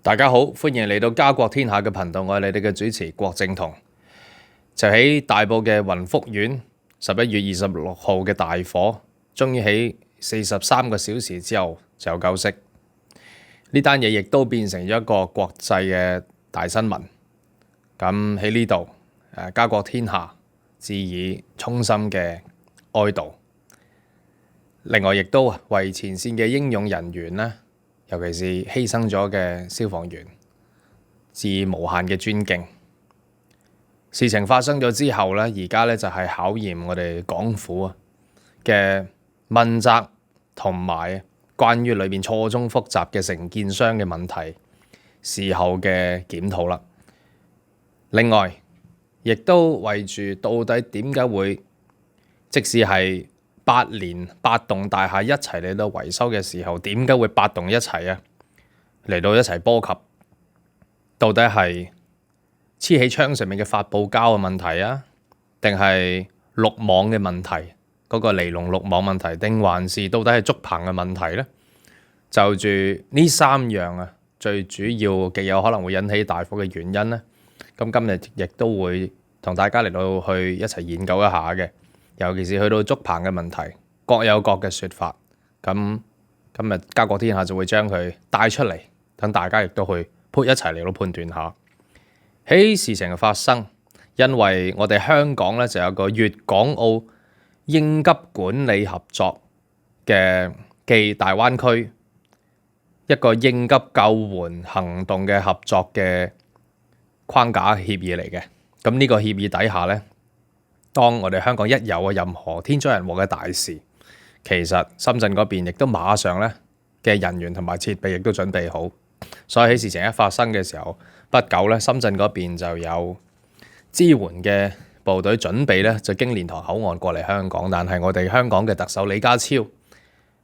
大家好，歡迎嚟到家國天下嘅頻道，我係你哋嘅主持郭正彤。就喺大埔嘅雲福苑11月26號嘅大火，終於喺43個小時之後就有救熄。呢單嘢亦都變成咗一個國際嘅大新聞。咁喺呢度，家國天下致以衷心嘅哀悼。另外，亦都為前線嘅英勇人員呢，尤其是犧牲咗嘅消防員，致以無限嘅尊敬。事情發生咗之後呢，而家呢就係考驗我哋港府嘅問責，同埋關於裏面錯綜複雜嘅承建商嘅問題，事後嘅檢討啦。另外，亦都為住到底點解會，即使係8年8棟大廈一齊嚟到維修嘅時候，點解會8棟一齊啊？嚟到一齊波及，到底係黐喺窗上面嘅發泡膠嘅問題啊，定係濾網嘅問題？嗰個尼龍濾網問題，定還是到底係竹棚嘅問題呢？就住呢3樣啊，最主要極有可能會引起大火嘅原因呢。咁今日亦都會同大家嚟到去一齊研究一下嘅。尤其是去到竹棚嘅問題，各有各嘅説法。咁今日家國天下就會將佢帶出嚟，等大家亦都去一齊嚟到判斷下。喺事情嘅發生，因為我哋香港咧就有個粵港澳應急管理合作嘅暨大灣區一個應急救援行動嘅合作嘅框架協議嚟嘅。咁呢個協議底下咧，當我哋香港一有任何天災人禍嘅大事，其實深圳嗰邊亦都馬上咧嘅人員同埋設備亦都準備好，所以喺事情一發生嘅時候，不久咧深圳嗰邊就有支援嘅部隊準備咧就經蓮塘口岸過嚟香港，但係我哋香港嘅特首李家超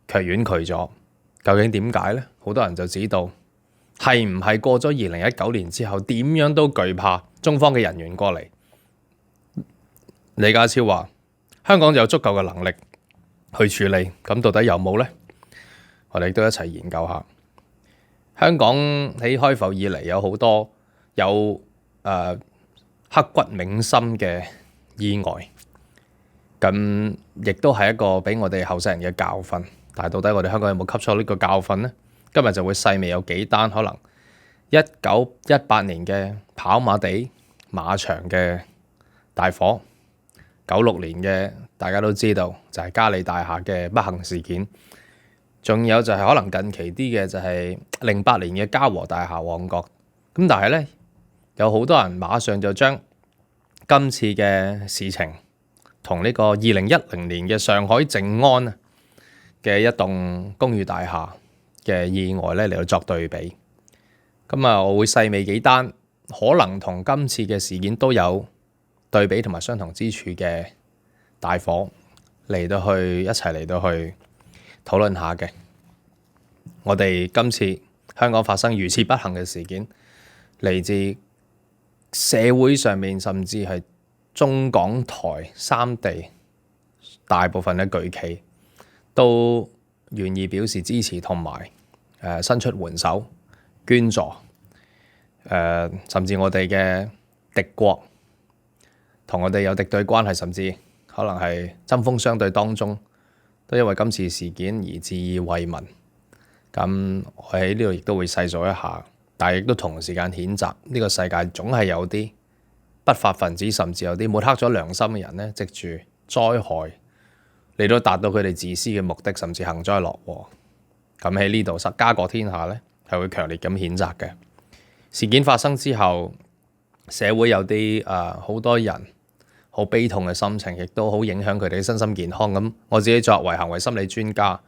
卻婉拒咗。究竟點解呢？好多人就知道係唔係過咗2019年之後，點樣都懼怕中方嘅人員過嚟。李家超話：香港有足夠嘅能力去處理，咁到底有冇呢？我哋都一齊研究下。香港喺開埠以嚟有好多有刻骨銘心嘅意外，咁亦都係一個俾我哋後世人嘅教訓。但係到底我哋香港有冇吸收呢個教訓呢？今日就會細微有幾單，可能1918年嘅跑馬地馬場嘅大火。96年嘅大家都知道就係嘉里大廈嘅不幸事件，仲有就係可能近期啲嘅就係08年嘅嘉禾大廈旺角。咁但係咧有好多人馬上就將今次嘅事情同呢個2010年嘅上海靜安嘅一棟公寓大廈嘅意外咧嚟到作對比。咁我會細微幾單可能同今次嘅事件都有對比同埋相同之處嘅大火嚟到去一齊嚟到去討論下嘅。我哋今次香港發生如此不幸嘅事件，嚟自社會上面甚至係中港台3地大部分嘅巨企都願意表示支持同埋伸出援手捐助，甚至我哋嘅敵國同我哋有敵對關係，甚至可能係針鋒相對當中，都因為今次事件而致以慰問。咁我喺呢度亦都會細數一下，但係亦都同時間譴責呢個世界總係有啲不法分子，甚至有啲抹黑咗良心嘅人呢，藉住災害嚟到達到佢哋自私嘅目的，甚至幸災樂禍。咁喺呢度家國天下呢，係會強烈咁譴責嘅。事件發生之後，社會有啲好多人好悲痛嘅心情，亦都好影響佢哋嘅身心健康。咁我自己作為行為心理專家，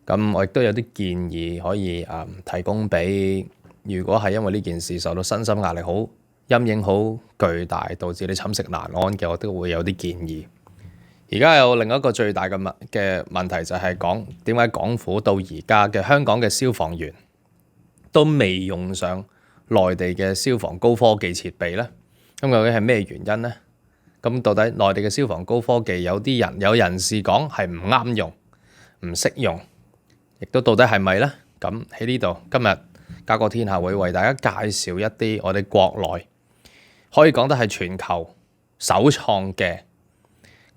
咁我亦都有啲建議可以提供俾，如果係因為呢件事受到身心壓力好陰影好巨大，導致你寢食難安嘅，我都會有啲建議。而家有另一個最大嘅問題就係講點解港府到而家嘅香港嘅消防員都未用上內地嘅消防高科技設備呢？咁究竟係咩原因呢？咁到底內地嘅消防高科技有人士講係唔啱用、唔識用，亦都到底係咪呢？咁喺呢度今日家國天下會為大家介紹一啲我哋國內可以講得係全球首創嘅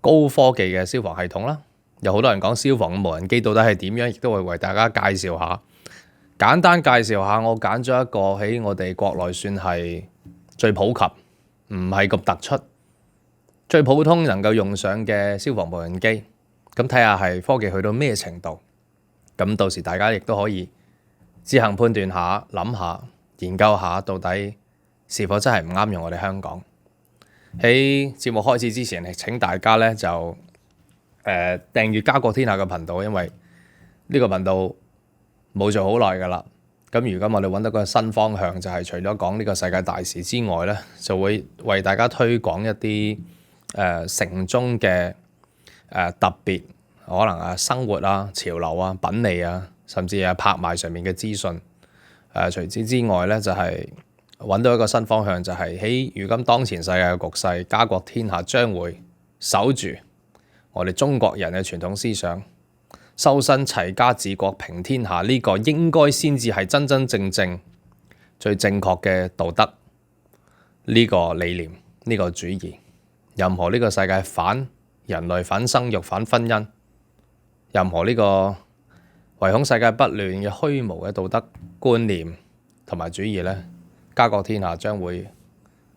高科技嘅消防系統啦。有好多人講消防嘅無人機到底係點樣，亦都會為大家介紹下。簡單介紹下，我揀咗一個喺我哋國內算係最普及，唔係咁突出，最普通能夠用上嘅消防無人機。咁睇下係科技去到咩程度。咁到時大家亦都可以自行判斷下、諗下、研究下，到底是否真係唔啱用我哋香港。喺節目開始之前，請大家咧就訂閱家國天下嘅頻道，因為呢個頻道冇做好耐㗎啦。咁如今我哋揾到個新方向，就係除咗講呢個世界大事之外咧，就會為大家推廣一啲城中嘅特別可能生活啊、潮流啊、品味啊，甚至係拍賣上面嘅資訊。除此之外咧，就係揾到一個新方向，就係喺如今當前世界嘅局勢，家國天下將會守住我哋中國人嘅傳統思想，修身齊家治國平天下，呢個應該先至係真真正正最正確嘅道德呢個理念，呢個主義。任何呢個世界反人類、反生育、反婚姻，任何呢個唯恐世界不亂嘅虛無嘅道德觀念同埋主義咧，家國天下將會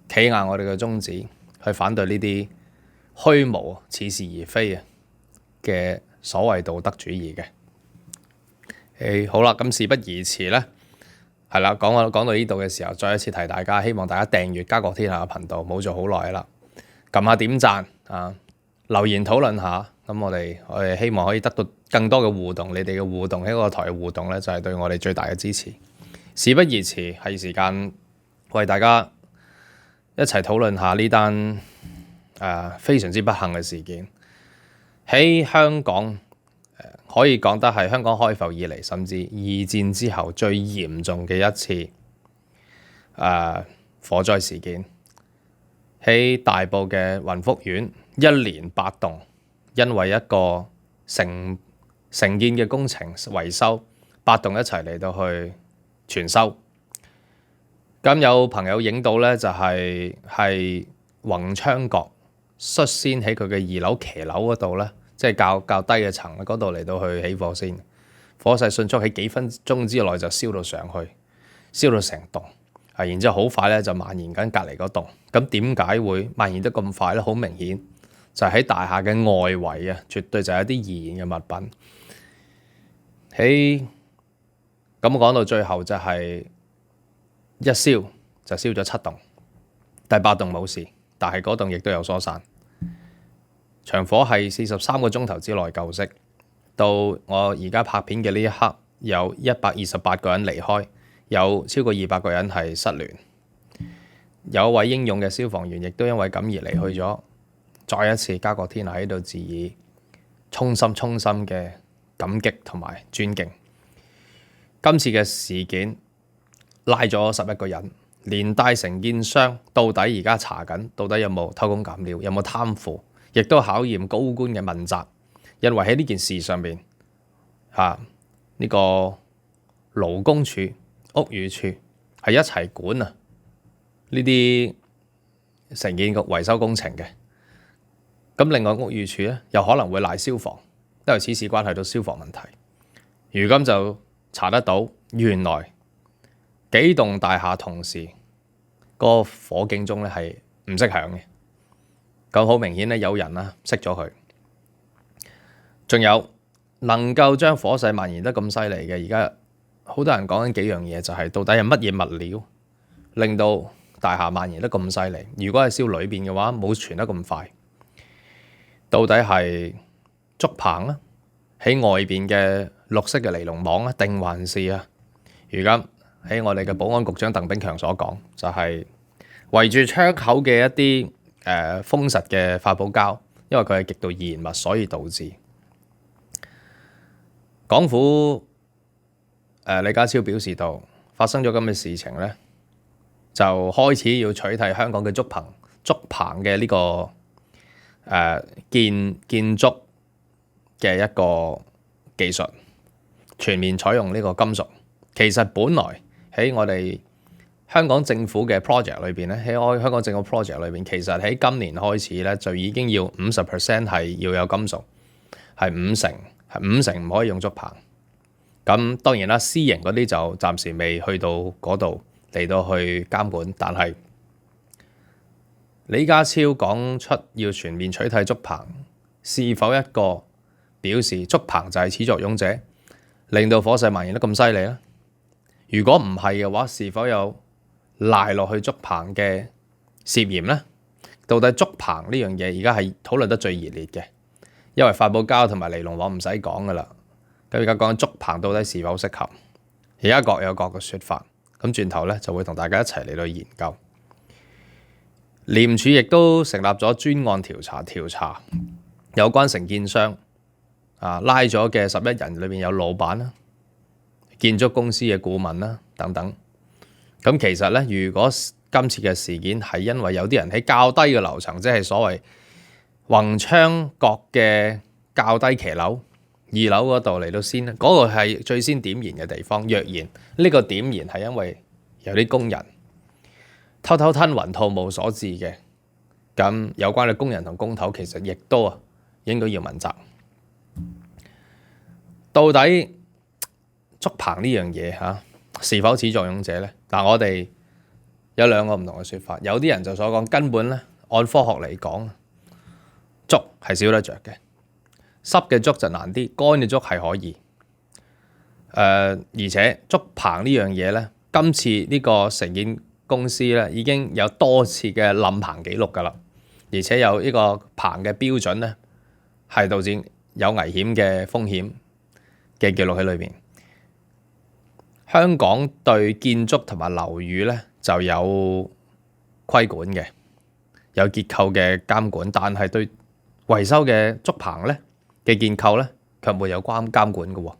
企硬我哋嘅宗旨，去反對呢啲虛無、似是而非嘅所謂道德主義嘅。好啦，咁事不宜遲咧，係啦，講到呢度嘅時候，再一次提大家，希望大家訂閱家國天下嘅頻道，冇做好耐啦，撳下點讚啊，留言討論下，咁我哋希望可以得到更多嘅互動，你哋嘅互動喺個台嘅互動咧，就係對我哋最大嘅支持。事不宜遲，係時間為大家一齊討論下呢單非常之不幸嘅事件。喺香港可以講得係香港開埠以嚟，甚至二戰之後最嚴重嘅一次火災事件。喺大埔嘅雲福苑，一連8棟，因為一個承建嘅工程維修，8棟一齊嚟到去全修。咁有朋友影到咧，就係宏昌閣率先喺佢嘅2樓騎樓嗰度咧，即係較低嘅層嗰度嚟到去起火先，火勢迅速喺幾分鐘之內就燒到上去，燒到成棟。然之後好快咧就蔓延緊隔離嗰棟。咁點解會蔓延得咁快咧？好明顯就係喺大廈嘅外圍啊，絕對就係一啲易燃嘅物品。喺咁講到最後就係一燒就燒咗7棟，第8棟冇事，但係嗰棟亦都有疏散。場火係43個鐘頭之內救熄。到我而家拍片嘅呢一刻，有128個人離開，有超過200個人係失聯。有一位英勇嘅消防員亦都因為咁而離去咗。再一次家國天下喺度致以衷心嘅感激同埋尊敬。今次嘅事件拉咗11個人，連帶承建商到底而家查緊，到底有冇偷工減料，有冇貪腐，亦都考驗高官嘅問責。因為喺呢件事上面，呢個勞工處、屋宇署係一齊管呢啲承建局維修工程嘅。咁另外屋宇署咧又可能會賴消防，因為此事關係到消防問題。如今就查得到，原來幾棟大廈同時個火警鐘咧係唔識響嘅。咁好明顯咧，有人熄咗佢。仲有能夠將火勢蔓延得咁犀利嘅，而家好多人講緊幾樣嘢，就係到底係乜嘢物料令到大廈蔓延得咁犀利？如果係燒裏邊嘅話，冇傳得咁快。到底係竹棚啦，喺外邊嘅綠色嘅尼龍網啊，定還是如今喺我哋嘅保安局長鄧炳強所講，就係圍住窗口嘅一啲封實嘅發泡膠，因為佢係極度易燃物，所以導致港府李家超表示到，發生咗咁嘅事情咧，就開始要取締香港嘅竹棚嘅呢個建築嘅一個技術，全面採用呢個金屬。其實本來喺我哋香港政府嘅 project 裏邊咧，喺香港政府 project 裏邊，其實喺今年開始咧就已經要50%係要有金屬，係五成唔可以用竹棚。咁當然啦，私營嗰啲就暫時未去到嗰度嚟到去監管，但係李家超講出要全面取締竹棚，是否一個表示竹棚就係始作俑者，令到火勢蔓延得咁犀利咧？如果唔係嘅話，是否有賴落去竹棚嘅涉嫌呢？到底竹棚呢樣嘢而家係討論得最熱烈嘅，因為發泡膠同埋尼龍網唔使講噶啦。咁而家講緊竹棚到底是否適合？而家各有各嘅説法。咁轉頭咧就會同大家一齊嚟到研究。廉署亦都成立咗專案調查有關承建商拉咗嘅11人裏邊有老闆啦、建築公司嘅顧問啦等等。咁其實咧，如果今次嘅事件係因為有啲人喺較低嘅樓層，即係所謂宏昌閣嘅較低騎樓2樓嗰度嚟到先咧，嗰個係最先點燃嘅地方。若然呢個點燃係因為有啲工人偷偷吞雲吐霧所致嘅，咁有關嘅工人同工頭其實亦都應該要問責。到底竹棚呢樣嘢是否始作俑者咧？嗱，我哋有兩個唔同嘅説法。有啲人就所講根本咧，按科學嚟講，竹係燒得着嘅。濕嘅竹就難啲，乾嘅竹係可以。而且竹棚呢樣嘢咧，今次呢個承建公司咧已經有多次嘅冧棚記錄㗎啦，而且有呢個棚嘅標準咧，係導致有危險嘅風險嘅記錄喺裏邊。香港對建築同埋樓宇咧就有規管嘅，有結構嘅監管，但係對維修嘅竹棚咧嘅建構咧，卻沒有監管嘅喎。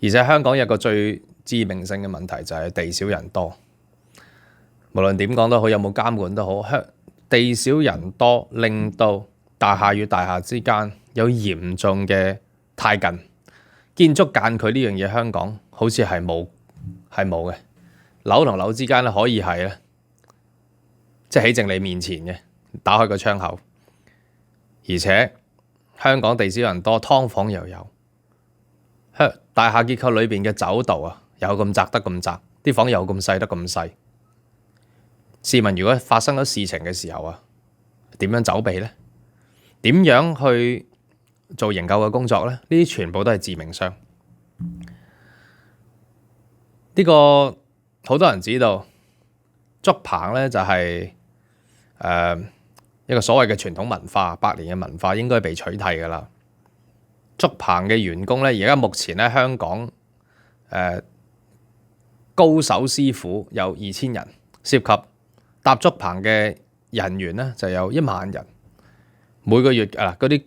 而且香港有個最致命性嘅問題就係地少人多。無論點講都好，有冇監管都好，地少人多令到大廈與大廈之間有嚴重嘅太近建築間距呢樣嘢，香港好似係冇嘅。樓同樓之間咧可以係咧，即係喺正你面前嘅，打開個窗口。而且香港地少人多，劏房又有，大廈結構裏邊嘅走道有咁窄得咁窄，啲房有咁細得咁細。試問如果發生咗事情嘅時候點樣走避呢？點樣去做營救嘅工作呢？呢啲全部都係致命傷。呢個好多人知道，竹棚咧就係一個所謂嘅傳統文化，100年嘅文化應該被取締㗎啦。竹棚嘅員工咧，而家目前咧香港高手師傅有2000人，涉及搭竹棚嘅人員咧就有1萬人，每個月嗰啲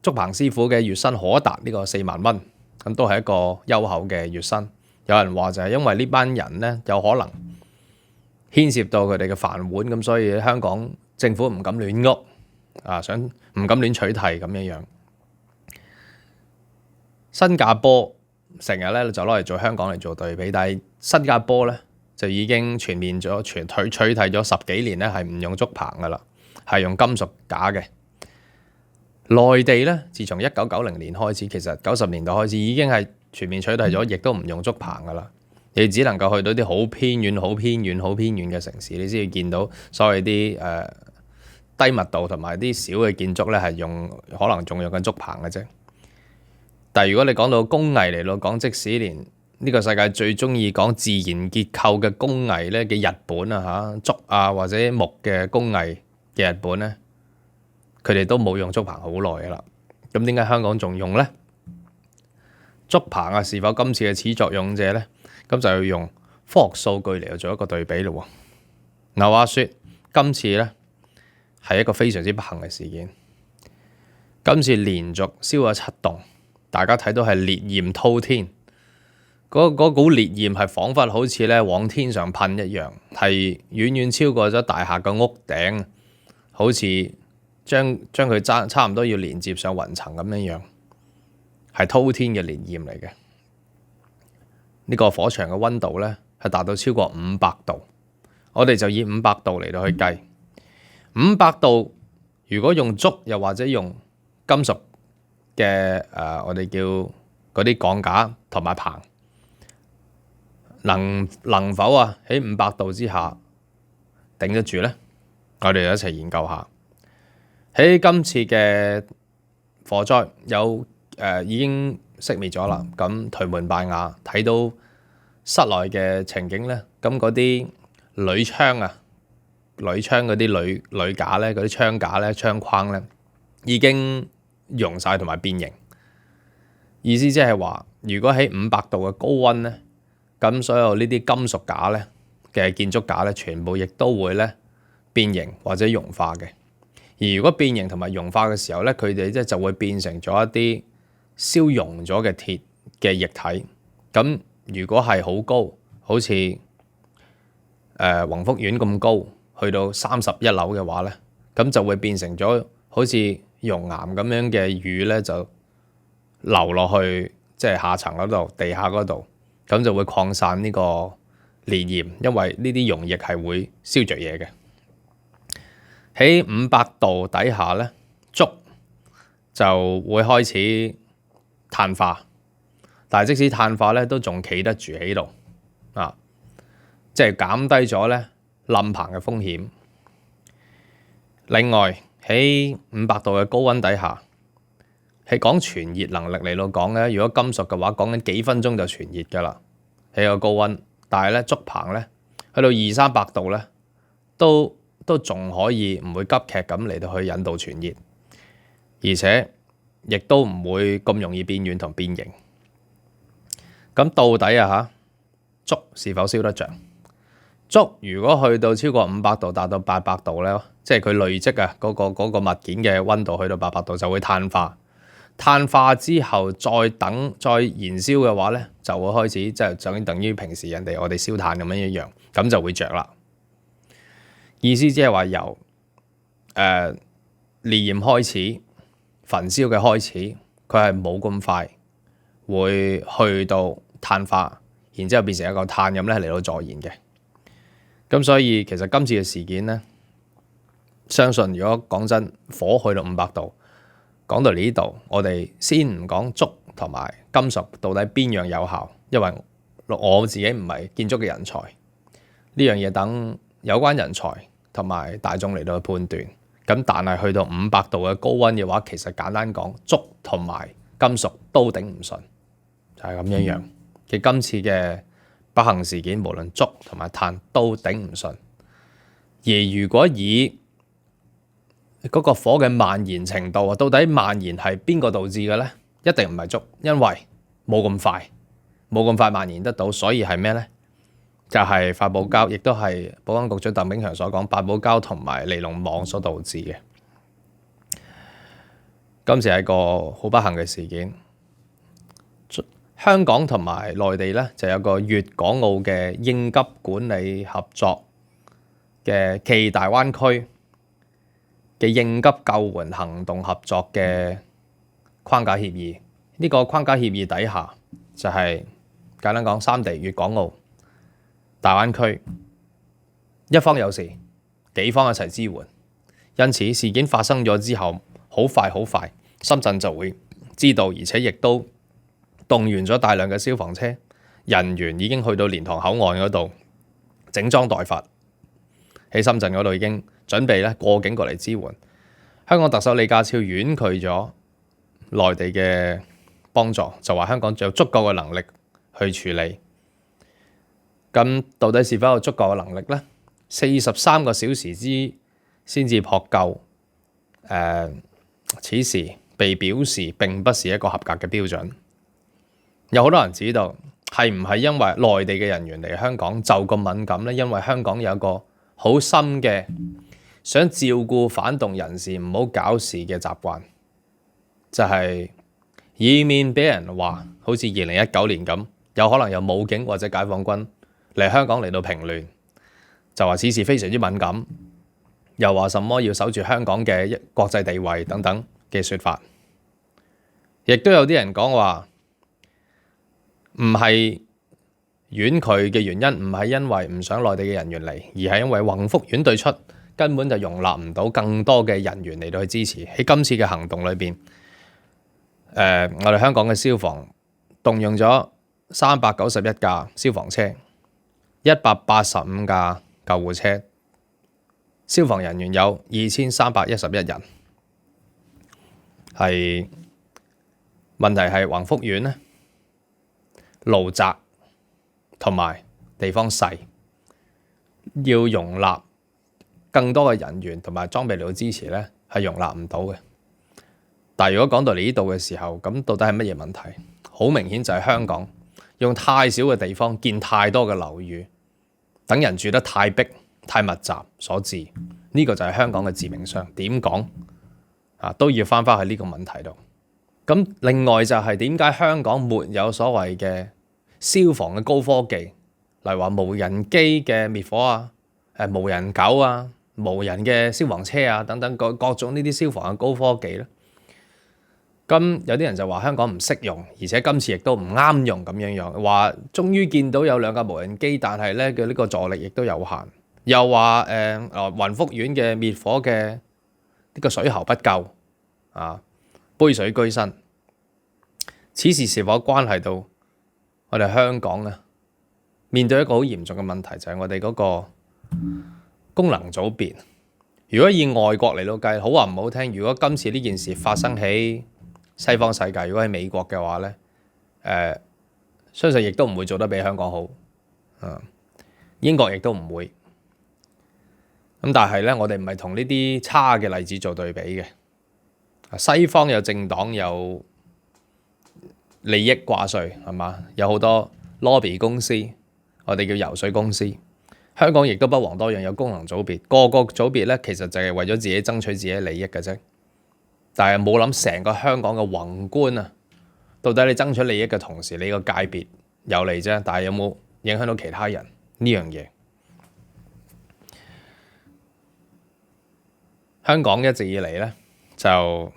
竹棚師傅嘅月薪可達呢個4萬蚊，咁都係一個優厚嘅月薪。有人話就係因為呢班人咧有可能牽涉到佢哋嘅飯碗，咁所以香港政府唔敢亂屋想唔敢亂取締咁樣樣。新加坡成日咧就攞嚟做香港嚟做對比，但係新加坡咧就已經全面取締咗10幾年咧，係唔用竹棚噶啦，係用金屬架嘅。內地咧，自從1990年開始，其實90年代開始已經係全面取締咗，亦都唔用竹棚噶啦。你只能夠去到啲好偏遠、好偏遠、好偏遠嘅城市，你先會見到所謂啲低密度同埋啲小嘅建築咧，係可能仲用緊竹棚嘅啫。但係如果你講到工藝嚟到講，即使連呢個世界最中意講自然結構嘅工藝咧嘅日本竹或者木嘅工藝嘅日本咧，佢哋都冇用竹棚好耐噶啦。咁點解香港仲用咧？竹棚是否今次嘅始作俑者咧？咁就要用科學數據嚟做一個對比咯。嗱，話說今次咧係一個非常之不幸嘅事件。今次連續燒咗7棟，大家睇到係烈焰滔天，嗰股烈焰係彷彿好似咧往天上噴一樣，係遠遠超過咗大廈嘅屋頂，好似將佢差唔多要連接上雲層咁樣樣，係滔天嘅烈焰嚟嘅。呢個火場嘅溫度咧係達到超過500度，我哋就以500度嚟到去計。500度如果用竹又或者用金屬嘅我哋叫嗰啲鋼架同埋棚，能否喺500度之下頂得住咧？我哋一齊研究下。喺今次嘅火災已經熄滅咗啦，咁頹垣敗瓦，睇到室內嘅情景咧，咁嗰啲鋁窗嗰啲鋁架咧，嗰啲窗架咧、窗框咧已經溶晒同埋變形。意思即係話，如果喺500度嘅高溫咧，咁所有呢啲金屬架咧嘅建築架咧，全部亦都會咧變形或者融化嘅。而如果變形同埋融化嘅時候咧，佢哋就會變成咗一啲燒溶咗嘅鐵嘅液體。咁如果係好高，好似宏福苑咁高，去到31樓嘅話咧，咁就會變成咗好似熔岩咁樣嘅雨咧，就流落去即係下層嗰度、地下嗰度，咁就會擴散呢個烈焰，因為呢啲溶液係會燒着嘢嘅。喺500度底下咧，竹就會開始碳化，但係即使碳化咧，都仲企得住喺度啊，即係減低咗咧冧棚嘅風險。另外喺500度嘅高溫底下，係講傳熱能力嚟到講咧，如果金屬嘅話，講緊幾分鐘就傳熱㗎啦，喺個高溫。但係咧竹棚咧，去到200-300度咧，都仲可以唔會急劇咁嚟到去引導傳熱，而且亦都唔會咁容易變軟同變形。咁到底竹是否燒得着？竹如果去到超過500度，達到800度咧，即係佢累積嗰個物件嘅溫度去到800度就會碳化。碳化之後再燃燒嘅話咧，就會開始即係就等於平時我哋燒炭咁樣一樣，咁就會着啦。意思即係話由烈焰開始焚燒嘅開始，佢係冇咁快會去到碳化，然之後變成一個碳咁咧嚟到助燃嘅。咁所以其實今次嘅事件咧，相信如果講真，火去到500度，講到呢度，我哋先唔講竹同埋金屬到底邊樣有效，因為我自己唔係建築嘅人才，呢樣嘢等有關人才同埋大眾嚟到去判斷。咁但係去到500度嘅高溫嘅話，其實簡單講，竹同埋金屬都頂唔順，就係咁樣樣。其實今次嘅不幸事件，無論竹同埋炭都頂唔順。而如果以嗰個火嘅蔓延程度到底蔓延係邊個導致嘅咧？一定唔係竹，因為冇咁快蔓延得到，所以係咩咧？就係發泡膠，亦都係保安局長鄧炳強所講，發泡膠同埋尼龍網所導致嘅。今次係個好不幸嘅事件。香港同埋內地咧就有個粵港澳嘅應急管理合作嘅暨大灣區嘅應急救援行動合作嘅框架協議。呢個框架協議底下就係簡單講，三地粵港澳大灣區一方有事，幾方一齊支援。因此事件發生咗之後，好快深圳就會知道，而且亦都動員咗大量嘅消防車人員，已經去到蓮塘口岸嗰度整裝待發，喺深圳嗰度已經準備咧過境過嚟支援。香港特首李家超婉拒咗內地嘅幫助，就話香港有足夠嘅能力去處理。咁到底是否有足夠嘅能力呢？43個小時先至撲救，此時被表示並不是一個合格嘅標準。有好多人知道係唔係因為內地嘅人員嚟香港就咁敏感呢？因為香港有個好深嘅想照顧反動人士唔好搞事嘅習慣，就係以免俾人話好似2019年咁，有可能有武警或者解放軍嚟香港嚟到平亂，就話此事非常之敏感，又話什麼要守住香港嘅國際地位等等嘅說法。亦都有啲人講話唔係婉拒嘅原因唔係因為唔想內地嘅人員嚟，而係因為宏福院對出根本就容納唔到更多嘅人員嚟到去支持。喺今次嘅行動裏邊，我哋香港嘅消防動用咗391架消防車、185架救護車，消防人員有2311人。係問題係宏福院呢，路窄同埋地方細，要容納更多嘅人員同埋裝備嚟到支持呢，係容納唔到嘅。但係如果講到嚟呢度嘅時候，咁到底係乜嘢問題？好明顯就係香港用太少嘅地方建太多嘅樓宇，等人住得太逼太密集所致。呢個就係香港嘅致命傷。點講都要翻返去呢個問題度。咁另外就係點解香港沒有所謂嘅消防嘅高科技，例如話無人機嘅滅火啊、無人狗啊、無人嘅消防車啊等等各種呢啲消防嘅高科技咧？咁有啲人就話香港唔識用，而且今次亦都唔啱用咁樣樣，話終於見到有2架無人機，但係咧嘅呢個助力亦都有限。又話宏福院嘅滅火嘅呢個水喉不夠啊，杯水車薪。此事是否關係到我哋香港啊面對一個好嚴重嘅問題，就係我哋嗰個功能組別。如果以外國嚟到計，好話唔好聽，如果今次呢件事發生喺西方世界，如果喺美國嘅話咧，相信亦都唔會做得比香港好。英國亦都唔會。咁但係咧，我哋唔係同呢啲差嘅例子做對比嘅。西方有政黨有利益掛帥係嘛，有好多 lobby 公司，我哋叫游說公司。香港亦都不遑多讓，有功能組別，個個組別咧其實就係為咗自己爭取自己利益嘅啫。但係冇諗成個香港嘅宏觀啊，到底你爭取利益嘅同時，你個界別有利啫，但係有冇影響到其他人呢樣嘢？香港一直以嚟咧，就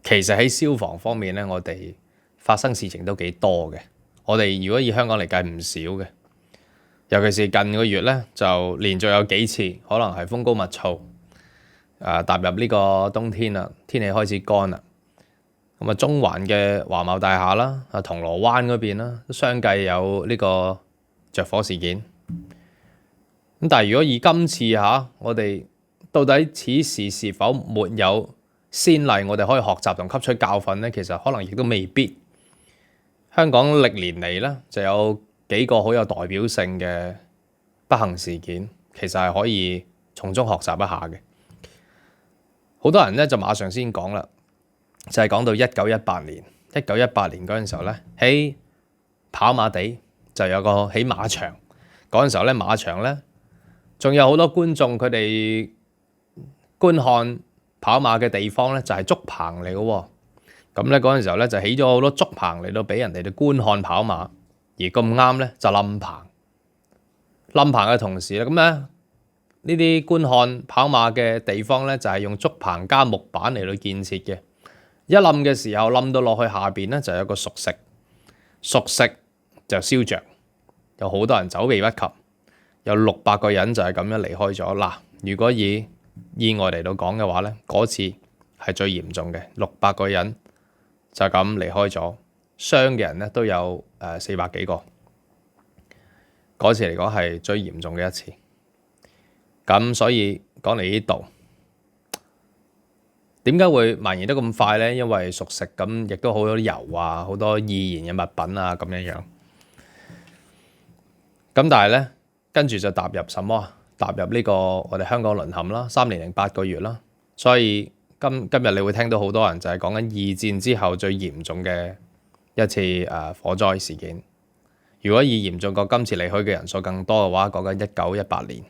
其實喺消防方面咧，我哋發生事情都幾多嘅。我哋如果以香港嚟計唔少嘅，尤其是近個月咧，就連續有幾次可能係風高物燥，踏入呢個冬天啦，天氣開始乾啦。咁中環嘅華懋大廈啦，銅鑼灣嗰邊啦，都相繼有呢個着火事件。咁但係如果以今次我哋到底此事是否沒有先例，我哋可以學習同吸取教訓呢？其實可能亦都未必。香港歷年嚟咧就有幾個好有代表性嘅不幸事件，其實係可以從中學習一下嘅。好多人咧就馬上先講啦，就係講到1918年嗰陣時候咧，喺跑馬地就有個喺馬場嗰陣時候咧，馬場咧仲有好多觀眾，佢哋觀看跑馬嘅地方咧就係竹棚嚟嘅喎。咁咧嗰陣時候咧就起咗好多竹棚嚟到俾人哋去觀看跑馬，而咁啱咧就冧棚。冧棚嘅同時咧，咁咧呢啲觀看跑馬嘅地方咧就係用竹棚加木板嚟到建設嘅。一冧嘅時候冧到落去下邊咧就有個熟食就燒着，有好多人走避不及，有600個人就係咁樣離開咗。嗱，如果以意外嚟到講嘅話咧，嗰次係最嚴重嘅，600個人就咁離開咗，傷嘅人咧都有400幾個。嗰次嚟講係最嚴重嘅一次。咁所以講嚟呢度，點解會蔓延得咁快咧？因為熟食咁，亦都好多油啊，好多易燃嘅物品啊，咁樣樣。咁但係咧，跟住就踏入什麼？踏入呢個我哋香港淪陷啦，3年零8個月啦。所以今日你會聽到好多人就係講緊2戰之後最嚴重嘅一次火災事件。如果以嚴重過今次離開嘅人數更多嘅話，講緊1918年。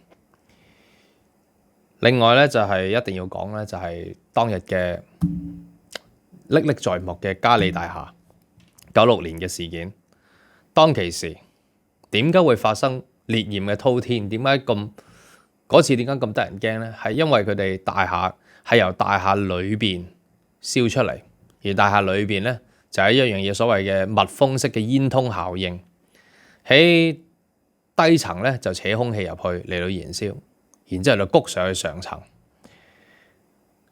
另外咧就係一定要講咧，就係當日嘅歷歷在目嘅嘉里大廈96年嘅事件。當其時點解會發生烈焰嘅滔天？點解嗰次點解咁得人驚咧？係因為佢哋大廈係由大廈裏邊燒出嚟，而大廈裏邊咧就係一樣嘢，所謂嘅密封式嘅煙通效應。喺低層咧就扯空氣入去嚟到燃燒，然之後就谷上去上層。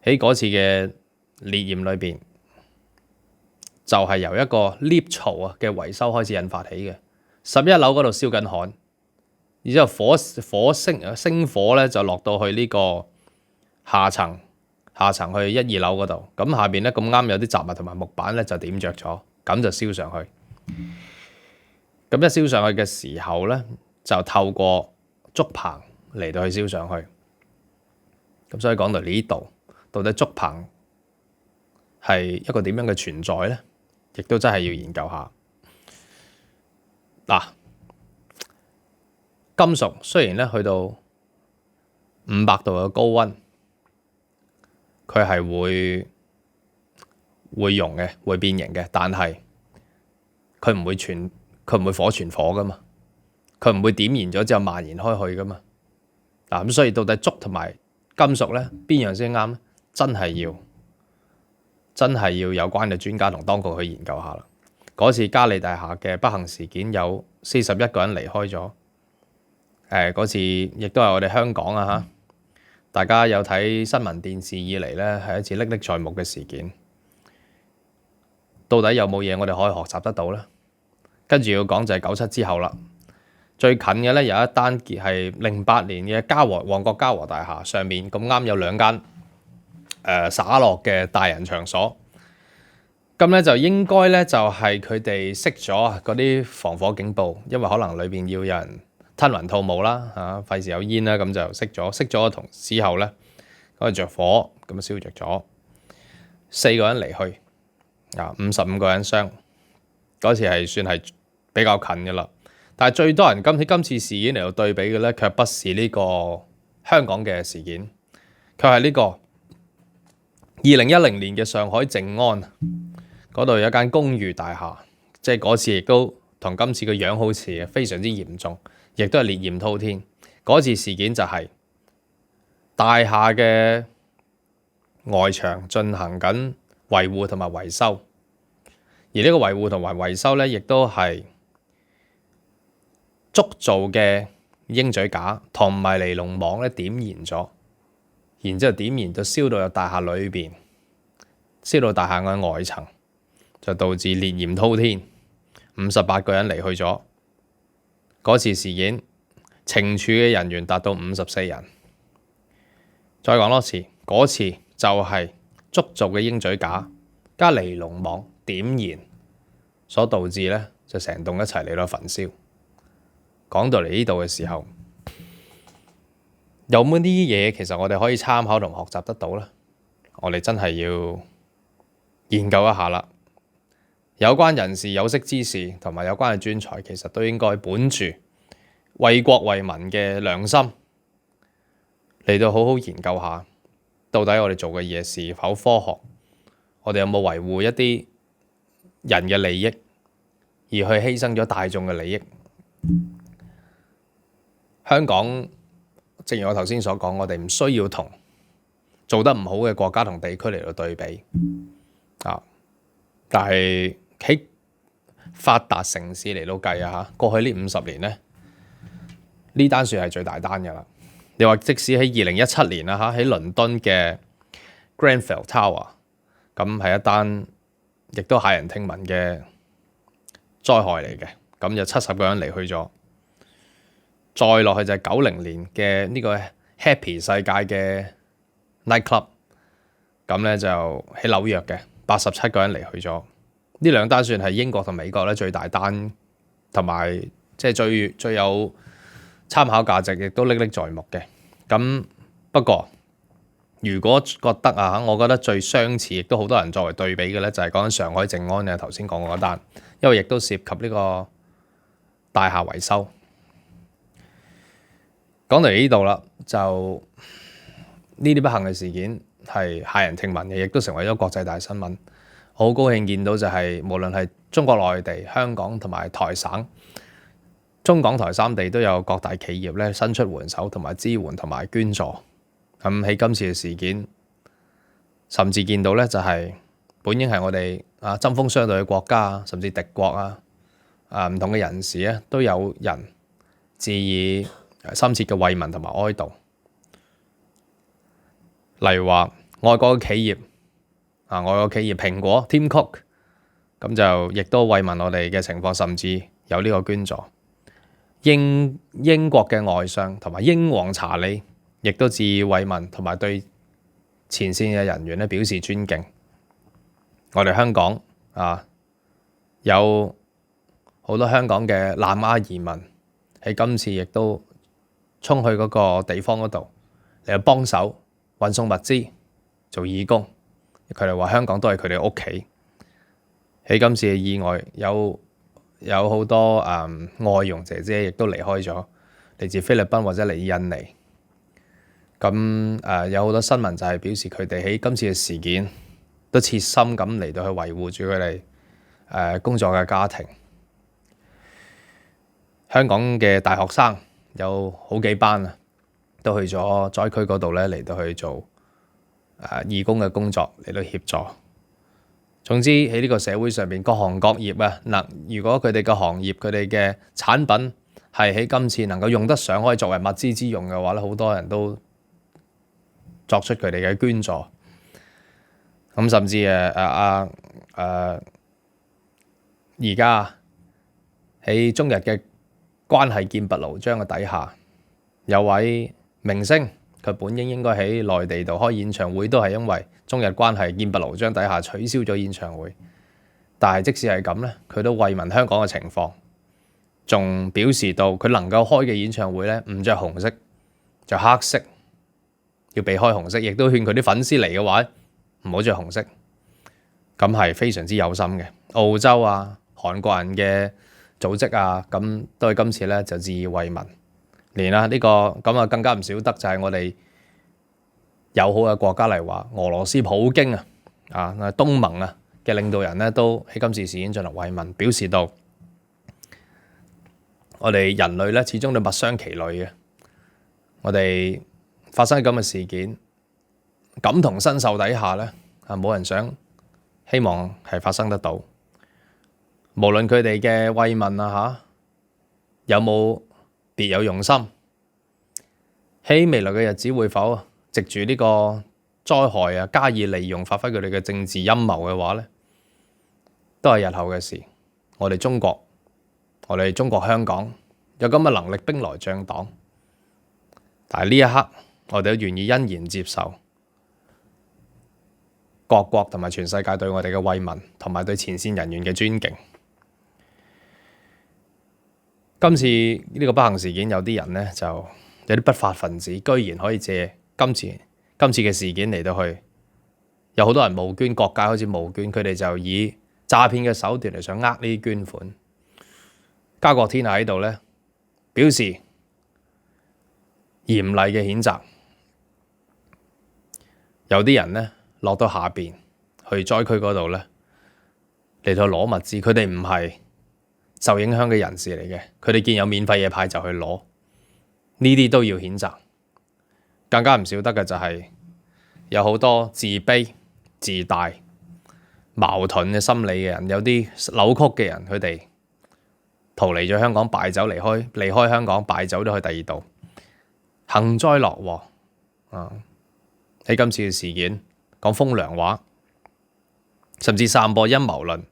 喺嗰次嘅烈焰裏邊，就係由一個 lift 槽啊嘅維修開始引發起嘅。11樓嗰度燒緊焊，然之後星火咧就落到去呢個下層去1、2樓嗰度。咁下邊咧咁啱有啲雜物同埋木板咧就點着咗，咁就燒上去。咁一燒上去嘅時候咧，就透過竹棚嚟到去燒上去。咁所以講到呢度，到底竹棚係一個點樣嘅存在咧？亦都真係要研究下。嗱，金屬雖然咧去到500度嘅高溫，佢係會溶嘅，會變形嘅，但係佢唔會火傳火噶嘛，佢唔會點燃咗之後蔓延開去噶嘛。嗱，咁所以到底竹同埋金屬咧邊樣先啱咧？真係要有關嘅專家同當局去研究下啦。嗰次嘉利大廈嘅不幸事件有41個人離開咗，嗰次亦都係我哋香港啊嚇，大家有睇新聞電視以嚟咧係一次歷歷在目嘅事件。到底有冇嘢我哋可以學習得到咧？跟住要講就係97之後啦，最近嘅咧有一單係08年嘅旺角嘉禾大廈上面咁啱有2間灑落嘅大人場所，咁咧就應該咧就係佢哋熄咗嗰啲防火警報，因為可能裏邊要有人吞雲吐霧啦嚇，費事有煙啦，咁就熄咗同之後咧嗰度着火，咁燒着咗，4個人離去，55個人傷，嗰次係算係比較近嘅啦。但係最多人今次事件嚟到對比嘅咧，卻不是呢個香港嘅事件，卻係呢個2010年嘅上海靜安嗰度有一間公寓大廈，即係嗰次亦都同今次嘅樣好似嘅，非常之嚴重，亦都係烈焰滔天。嗰次事件就係大廈嘅外牆進行緊維護同埋維修，而呢個維護同埋維修咧，亦都係竹做嘅鷹嘴架同埋尼龍網咧點燃咗。然之後點燃就燒到入大廈裏邊，燒到大廈嘅外層，就導致烈焰滔天，58個人離去咗。嗰次事件懲處嘅人員達到54人。再講多次，嗰次就係竹做嘅鷹嘴架加尼龍網點燃所導致咧，就成棟一齊嚟到焚燒。講到嚟呢度嘅時候，有冇啲嘢其實我哋可以參考同學習得到咧？我哋真係要研究一下啦。有關人士、有識之士同埋有關嘅專才，其實都應該本住為國為民嘅良心嚟到好好研究下，到底我哋做嘅嘢是否科學？我哋有冇維護一啲人嘅利益，而去犧牲咗大眾嘅利益？香港正如我頭先所講，我哋唔需要同做得唔好嘅國家同地區嚟到對比啊！但係喺發達城市嚟到計啊嚇，過去呢50年咧，呢單算係最大單嘅啦。你話即使喺2017年啊嚇，喺倫敦嘅 Grenfell Tower， 咁係一單亦都駭人聽聞嘅災害嚟嘅，咁有70個人離去咗。再落去就係90年嘅呢個 Happy 世界嘅 nightclub， 咁咧就喺紐約嘅87個人離去咗。呢兩單算係英國同美國咧最大單，同埋即係最有參考價值，亦都歷歷在目嘅。咁不過如果覺得啊，我覺得最相似，亦都好多人作為對比嘅咧，就係講緊上海靜安嘅頭先講過嗰單，因為亦都涉及呢個大廈維修。講到呢度啦，就呢啲不幸嘅事件係駭人聽聞嘅，亦都成為咗國際大新聞。我好高興見到就係無論係中國內地、香港同埋台省、中港台三地都有各大企業咧伸出援手同埋支援同埋捐助。咁喺今次嘅事件，甚至見到咧就係本應係我哋針鋒相對嘅國家，甚至敵國唔同嘅人士咧，都有人致以深切嘅慰問同埋哀悼。例如話外國嘅企業外國企業蘋果 Tim Cook 咁就亦都慰問我哋嘅情況，甚至有呢個捐助。英國嘅外相同埋英皇查理亦都致以慰問，同埋對前線嘅人員咧表示尊敬。我哋香港有好多香港嘅南亞移民喺今次亦都衝去嗰個地方嗰度嚟幫手運送物資做義工。佢哋話香港都係佢哋屋企。喺今次嘅意外有好多外傭姐姐亦都離開咗，嚟自菲律賓或者嚟印尼。咁有好多新聞就係表示佢哋喺今次嘅事件都切心咁嚟到去維護住佢哋工作嘅家庭。香港嘅大學生有好幾班都去咗災區嗰度咧，嚟到去做義工嘅工作嚟到協助。總之喺呢個社會上面各行各業如果佢哋嘅行業佢哋嘅產品係喺今次能夠用得上，可以作為物資之用嘅話咧，好多人都作出佢哋嘅捐助。咁甚至而家喺中日嘅關係劍拔弩張嘅底下，有位明星佢本應該喺內地度開演唱會，都係因為中日關係劍拔弩張底下取消咗演唱會。但係即使係咁咧，佢都慰問香港嘅情況，仲表示到佢能夠開嘅演唱會咧，唔着紅色，着黑色，要避開紅色，亦都勸佢啲粉絲嚟嘅話唔好着紅色。咁係非常之有心嘅。澳洲韓國人嘅組織咁都係今次咧就致以慰問。連呢個咁更加唔少得就係我哋友好嘅國家嚟話，俄羅斯普京東盟嘅領導人咧都喺今次事件進行慰問，表示到我哋人類咧始終都物傷其類嘅。我哋發生咁嘅事件，感同身受底下咧冇人想希望係發生得到。無論佢哋嘅慰問有冇別有用心，喺未來嘅日子會否藉住呢個災害加以利用，發揮佢哋嘅政治陰謀嘅話咧，都係日後嘅事。我哋中國香港有咁嘅能力兵來將擋，但係呢一刻我哋都願意欣然接受各國同埋全世界對我哋嘅慰問，同埋對前線人員嘅尊敬。今次呢個不幸事件，有啲人呢就有啲不法分子，居然可以借今次嘅事件嚟到去，有好多人募捐，各界開始募捐，佢哋就以詐騙嘅手段嚟想呢啲捐款。家國天下喺度呢表示嚴厲嘅譴責。有啲人呢落到下邊去災區嗰度呢嚟到攞物資，佢哋唔係受影響嘅人士嚟嘅，佢哋見有免費嘢派就去攞，呢啲都要譴責。更加唔少得嘅就係有好多自卑、自大、矛盾嘅心理嘅人，有啲扭曲嘅人，佢哋逃離咗香港，敗走離開香港，敗走咗去第二度，幸災樂禍喺今次嘅事件講風涼話，甚至散播陰謀論。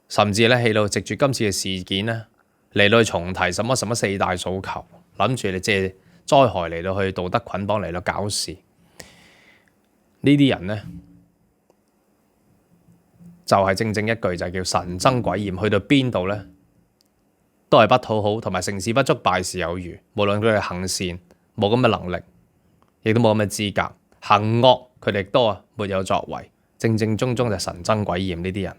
甚至咧，喺度藉住今次嘅事件咧，嚟到去重提什麼四大訴求，諗住你借災害嚟到去道德捆綁嚟到搞事。呢啲人咧，就係正正一句就叫神憎鬼厭，去到邊度咧都係不討好，同埋成事不足敗事有餘。無論佢哋行善冇咁嘅能力，亦都冇咁嘅資格；行惡佢哋亦都沒有作為，正正宗宗就神憎鬼厭呢啲人。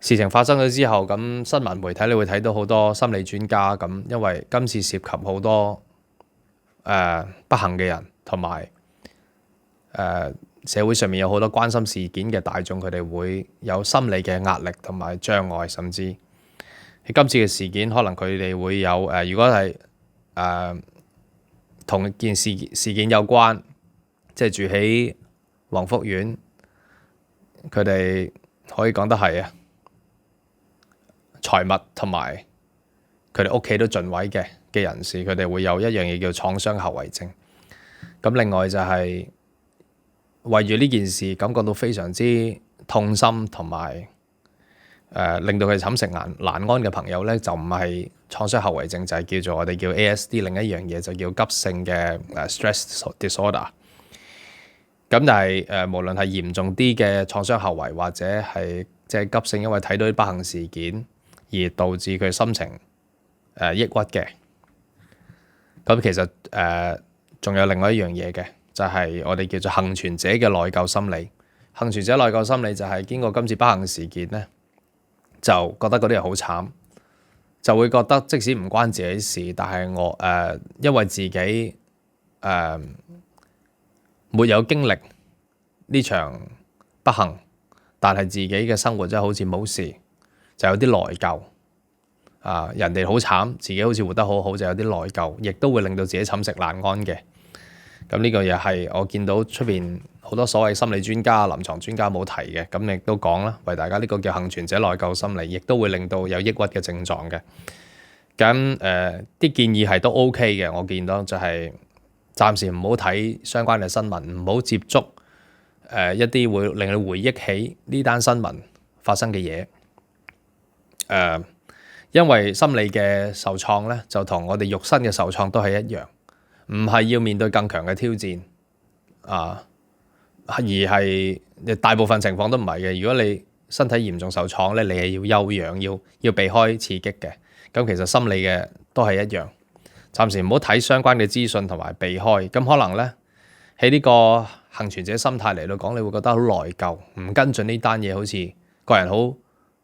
事情發生咗之後，咁新聞媒體你會睇到好多心理專家咁，因為今次涉及好多不幸嘅人，同埋社會上面有好多關心事件嘅大眾，佢哋會有心理嘅壓力同埋障礙，甚至喺今次嘅事件，可能佢哋會有如果係同件事件有關，即係住喺宏福苑，佢哋可以講得係財物同埋佢哋屋企都盡毀嘅人士，佢哋會有一樣嘢叫創傷後遺症。咁另外就係為住呢件事感覺到非常之痛心，同埋令到佢寢食難安嘅朋友咧，就唔係創傷後遺症，就係叫做我哋叫 ASD， 另一樣嘢就叫急性嘅stress disorder。咁但係無論係嚴重啲嘅創傷後遺，或者係即係急性，因為睇到啲不幸事件而導致佢心情抑鬱嘅。咁其實仲有另外一樣嘢嘅，就係我哋叫做幸存者嘅內疚心理。幸存者內疚心理就係經過今次不幸事件咧，就覺得嗰啲人好慘，就會覺得即使唔關自己事，但係我因為自己沒有經歷呢場不幸，但係自己嘅生活真係好似冇事，就有啲內疚。人哋好慘，自己好似活得好好，就有啲內疚，亦都會令到自己寢食難安嘅。咁呢個又係我見到出邊好多所謂心理專家、臨床專家冇提嘅，咁亦都講啦，為大家呢個叫幸存者內疚心理，亦都會令到有抑鬱嘅症狀嘅。咁啲建議係都 OK 嘅，我見到就係暫時唔好睇相關嘅新聞，唔好接觸一啲會令你回憶起呢單新聞發生嘅嘢。因為心理嘅受創咧，就同我哋肉身嘅受創都係一樣，唔係要面對更強嘅挑戰而係大部分情況都唔係嘅。如果你身體嚴重受創咧，你係要休養，要避開刺激嘅。咁其實心理嘅都係一樣，暫時唔好睇相關嘅資訊同埋避開。咁可能咧喺呢個幸存者心態嚟到講，你會覺得好內疚，唔跟進呢單嘢，好似個人好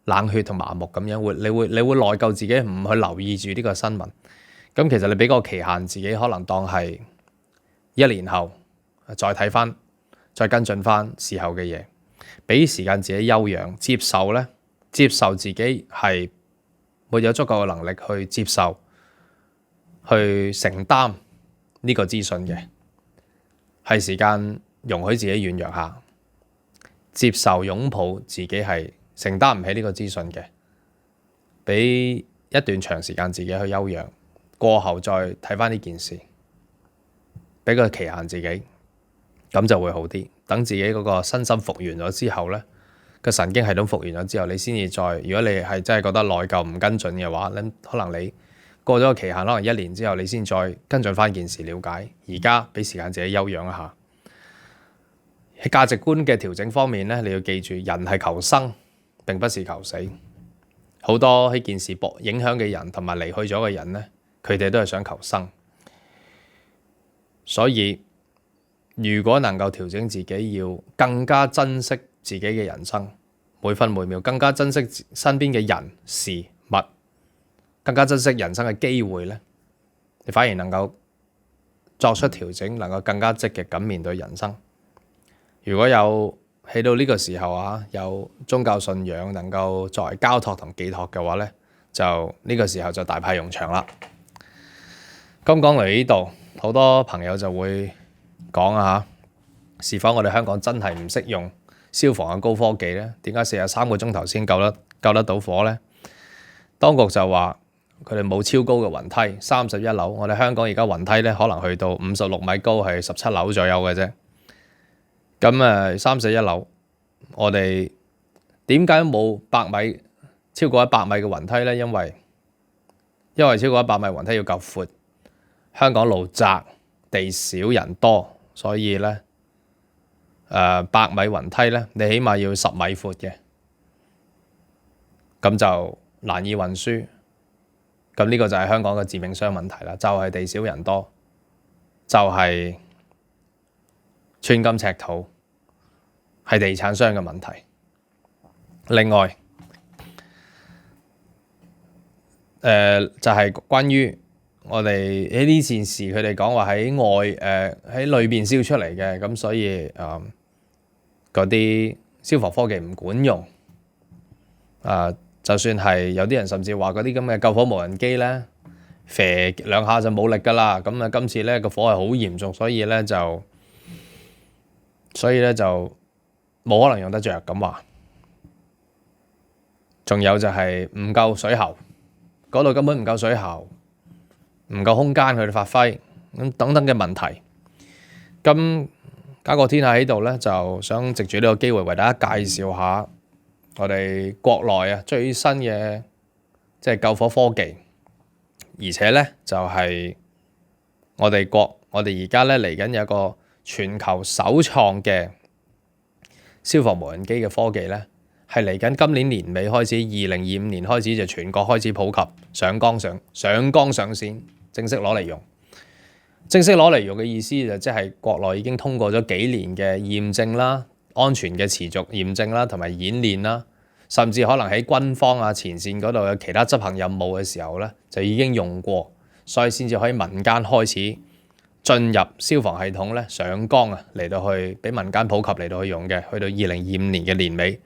冷血同麻木咁樣，你會內疚自己唔去留意住呢個新聞。咁其實你俾個期限自己，可能當係1年後再睇翻，再跟進翻事後嘅嘢，俾時間自己休養，接受自己係沒有足夠嘅能力去接受、去承擔呢個資訊嘅，係時間容許自己軟弱下，接受擁抱自己係承擔唔起呢個資訊嘅，俾一段長時間自己去休養，過後再睇翻呢件事，俾個期限自己，咁就會好啲。等自己嗰個身心復原咗之後咧，個神經系統復原咗之後，你先至再，如果你係真係覺得內疚唔跟進嘅話，可能你過咗個期限，可能1年之後你先再跟進翻件事，了解。而家俾時間自己休養一下。喺價值觀嘅調整方面咧，你要記住，人係求生，並不是求死。好多喺件事影響嘅人同埋離去咗嘅人咧，佢哋都係想求生。所以如果能夠調整自己，要更加珍惜自己嘅人生，每分每秒，更加珍惜身邊嘅人事物，更加珍惜人生嘅機會咧，你反而能夠作出調整，能夠更加積極咁面對人生。如果有喺到呢個時候有宗教信仰能夠作為交託同寄託嘅話咧，就呢個時候就大派用場啦。咁講嚟呢度，好多朋友就會講是否我哋香港真係唔識用消防嘅高科技咧？點解43個鐘頭先救得到火咧？當局就話佢哋冇超高嘅雲梯，31樓。我哋香港而家雲梯咧可能去到56米高，係17樓左右嘅啫。咁31樓，我哋點解冇超過100米嘅雲梯咧？因為超過100米雲梯要夠闊，香港路窄，地少人多，所以咧100米雲梯咧，你起碼要10米闊嘅，咁就難以運輸。咁呢個就係香港嘅致命傷問題啦，就係地少人多，就係寸金尺土，係地產商嘅問題。另外就係關於我哋喺呢件事，佢哋講話喺喺裏邊燒出嚟嘅，咁所以嗰啲消防科技唔管用。就算係有啲人甚至話嗰啲咁嘅救火無人機咧，射兩下就冇力㗎啦。咁今次咧個火係好嚴重，所以咧就冇可能用得着咁話。仲有就係唔夠水喉，嗰度根本唔夠水喉，唔夠空間佢哋發揮，咁等等嘅問題。咁家國天下喺度咧，就想藉住呢個機會為大家介紹下我哋國內啊最新嘅即係救火科技，而且咧就係我哋而家咧嚟緊有一個全球首創嘅消防無人機嘅科技咧，係嚟緊今年年尾開始，2025年開始就全國開始普及，上綱上線，正式攞嚟用。正式攞嚟用嘅意思就即係國內已經通過咗幾年嘅驗證啦、安全嘅持續驗證啦，同埋演練啦，甚至可能喺軍方啊前線嗰度有其他執行任務嘅時候咧，就已經用過，所以先至可以民間開始進入消防系統咧上綱啊，嚟到去俾民間普及嚟到去用嘅，去到2025年嘅年尾。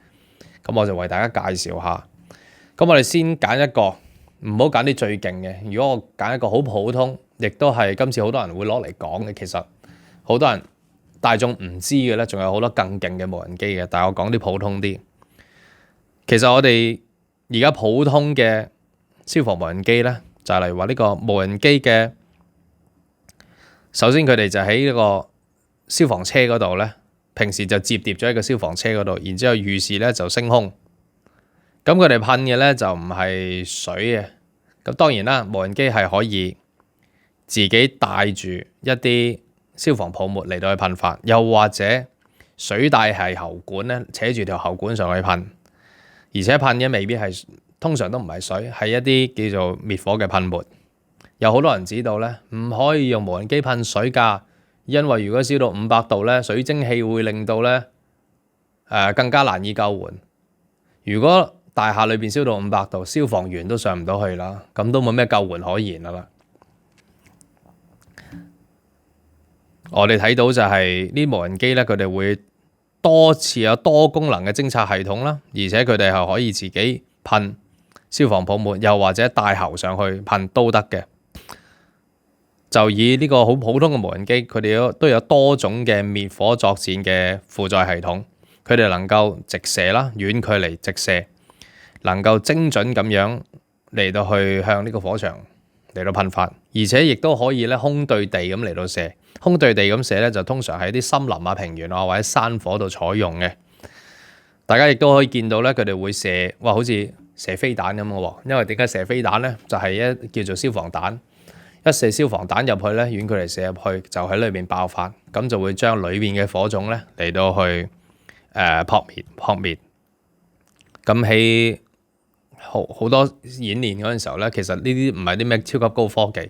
咁我就為大家介紹下。咁我哋先揀一個，唔好揀啲最勁嘅。如果我揀一個好普通，亦都係今次好多人會攞嚟講嘅，其實好多人大眾唔知嘅咧，仲有好多更勁嘅無人機嘅。但係我講啲普通啲。其實我哋而家普通嘅消防無人機咧，就係例如話呢個無人機嘅，首先佢哋就喺呢個消防車嗰度咧，平時就摺疊咗喺個消防車嗰度，然之後遇事咧就升空。咁佢哋噴嘅咧就唔係水嘅。咁當然啦，無人機係可以自己帶住一啲消防泡沫嚟到去噴發，又或者水帶係喉管咧，扯住條喉管上去噴，而且噴嘅未必係，通常都唔係水，係一啲叫做滅火嘅噴沫。有好多人知道咧，唔可以用無人機噴水㗎，因為如果燒到500度咧，水蒸氣會令到咧更加難以救援。如果大廈裏邊燒到500度，消防員都上唔到去啦，咁都冇咩救援可言啦。我哋睇到就係呢無人機咧，佢哋會多次有多功能嘅偵察系統啦，而且佢哋係可以自己噴消防泡沫，又或者帶喉上去噴都得嘅。就以呢個好普通嘅無人機，佢哋都有多種嘅滅火作戰嘅輔助系統，佢哋能夠直射啦，遠距離直射，能夠精準咁樣嚟到去向呢個火場嚟到噴發，而且亦都可以咧空對地咁嚟到射。空對地咁射咧，就通常喺啲森林啊、平原啊或者山火度採用嘅。大家亦都可以見到咧，佢哋會射，哇，好似射飛彈咁嘅喎。因為點解射飛彈咧？就係一叫做消防彈，一射消防彈入去咧，遠距離射入去就喺裏邊爆發，咁就會將裏邊嘅火種咧嚟到去撲滅。咁喺好多演練嗰陣時候咧，其實呢啲唔係啲咩超級高科技，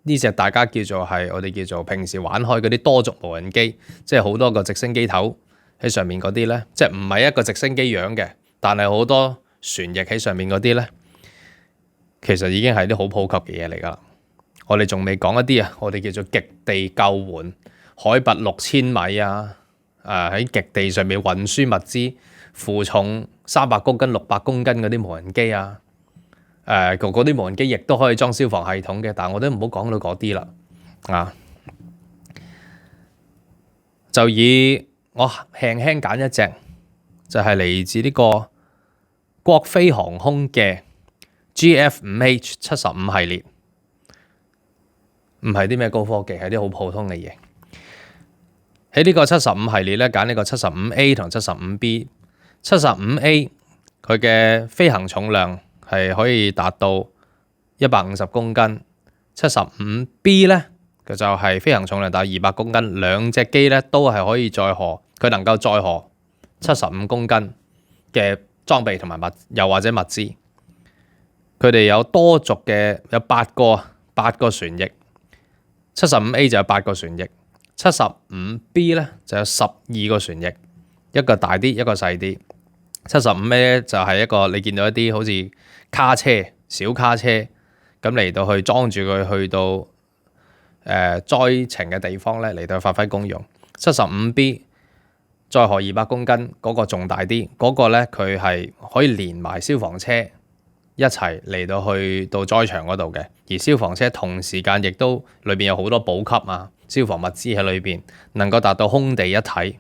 呢隻大家叫做係我哋叫做平時玩開嗰啲多軸無人機，即係好多個直升機頭喺上面嗰啲咧，即係唔係一個直升機樣嘅，但係好多旋翼喺上面嗰啲咧，其實已經係啲好普及嘅嘢嚟㗎啦。我哋仲未講一啲啊，我哋叫做極地救援，海拔6000米啊，喺極地上面運輸物資，負重300公斤、600公斤嗰啲無人機啊。嗰啲無人機亦都可以裝消防系統嘅，但係我都唔好講到嗰啲啦。就以我輕輕揀一隻，就係嚟自呢個國飛航空嘅 GF5H75系列，唔係啲咩高科技，係啲好普通嘅嘢。喺呢個75系列咧，揀呢個 75A 同 75B。75A 佢嘅飛行重量係可以達到150公斤，75B 咧佢就係飛行重量達200公斤，兩隻機咧都係可以載荷，佢能夠載荷75公斤嘅裝備同埋又或者物資。佢哋有多軸嘅，有8個旋翼，75A 就有8個旋翼，75B 咧就有12個旋翼，一個大啲，一個細啲。75A 咧就係一個你見到一啲好似卡車、小卡車咁嚟到去裝住佢去到災情嘅地方咧嚟到發揮功用。75B 載荷200公斤嗰個仲大啲，嗰個咧佢係可以連埋消防車一齊嚟到去到災場嗰度嘅，而消防車同時間亦都裏邊有好多補給啊、消防物資喺裏邊，能夠達到空地一體。